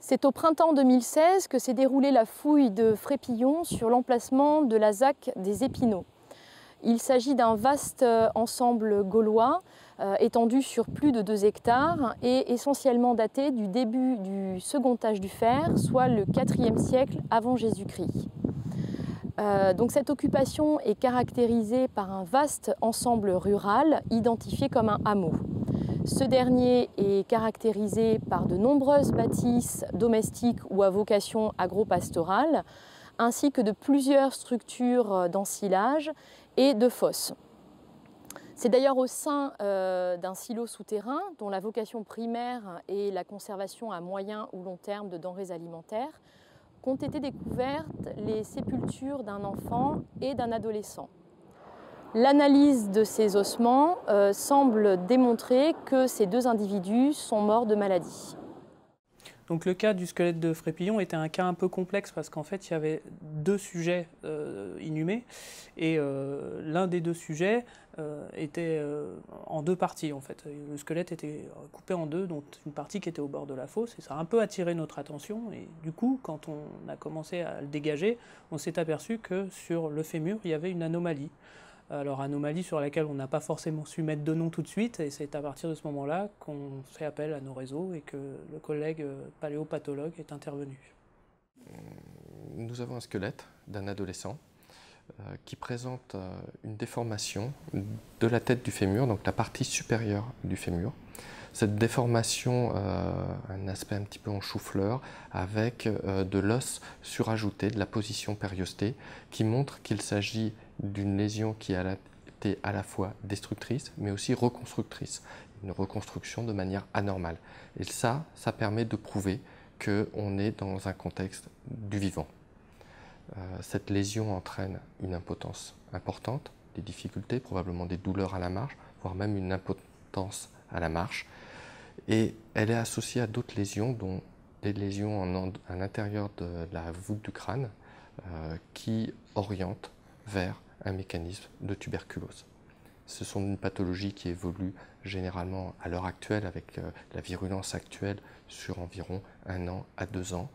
C'est au printemps 2016 que s'est déroulée la fouille de Frépillon sur l'emplacement de la ZAC des Épinaux. Il s'agit d'un vaste ensemble gaulois étendu sur plus de 2 hectares et essentiellement daté du début du second âge du fer, soit le IVe siècle avant Jésus-Christ. Donc cette occupation est caractérisée par un vaste ensemble rural identifié comme un hameau. Ce dernier est caractérisé par de nombreuses bâtisses domestiques ou à vocation agro-pastorale, ainsi que de plusieurs structures d'ensilage et de fosses. C'est d'ailleurs au sein d'un silo souterrain, dont la vocation primaire est la conservation à moyen ou long terme de denrées alimentaires, qu'ont été découvertes les sépultures d'un enfant et d'un adolescent. L'analyse de ces ossements semble démontrer que ces 2 individus sont morts de maladie. Donc le cas du squelette de Frépillon était un cas un peu complexe parce qu'en fait il y avait 2 sujets inhumés et l'un des 2 sujets était en 2 parties en fait. Le squelette était coupé en 2, dont une partie qui était au bord de la fosse, et ça a un peu attiré notre attention, et du coup quand on a commencé à le dégager, on s'est aperçu que sur le fémur il y avait une anomalie. Alors anomalie sur laquelle on n'a pas forcément su mettre de nom tout de suite, et c'est à partir de ce moment-là qu'on fait appel à nos réseaux et que le collègue paléopathologue est intervenu. Nous avons un squelette d'un adolescent qui présente une déformation de la tête du fémur, donc la partie supérieure du fémur. Cette déformation a un aspect un petit peu en chou-fleur, avec de l'os surajouté, de la position périostée, qui montre qu'il s'agit d'une lésion qui a été à la fois destructrice, mais aussi reconstructrice. Une reconstruction de manière anormale. Et ça permet de prouver qu'on est dans un contexte du vivant. Cette lésion entraîne une impotence importante, des difficultés, probablement des douleurs à la marche, voire même une impotence à la marche. Et elle est associée à d'autres lésions, dont des lésions à l'intérieur de la voûte du crâne qui orientent vers un mécanisme de tuberculose. Ce sont une pathologie qui évolue généralement à l'heure actuelle avec la virulence actuelle sur environ 1 an à 2 ans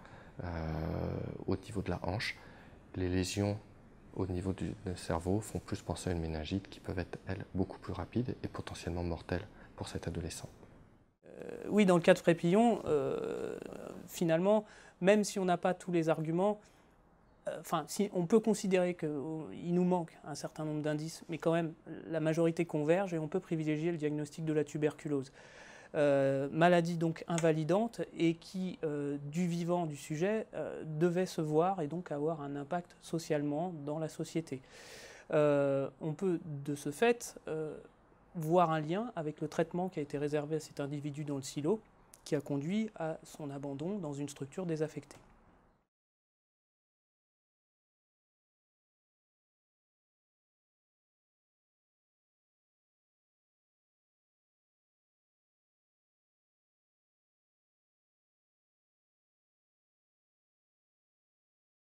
au niveau de la hanche. Les lésions au niveau du cerveau font plus penser à une méningite qui peuvent être, elles, beaucoup plus rapides et potentiellement mortelles pour cet adolescent. Oui, dans le cas de Frépillon, finalement, même si on n'a pas tous les arguments, si on peut considérer qu'il nous manque un certain nombre d'indices, mais quand même la majorité converge et on peut privilégier le diagnostic de la tuberculose. Maladie donc invalidante et qui, du vivant du sujet, devait se voir et donc avoir un impact socialement dans la société. On peut de ce fait voir un lien avec le traitement qui a été réservé à cet individu dans le silo, qui a conduit à son abandon dans une structure désaffectée.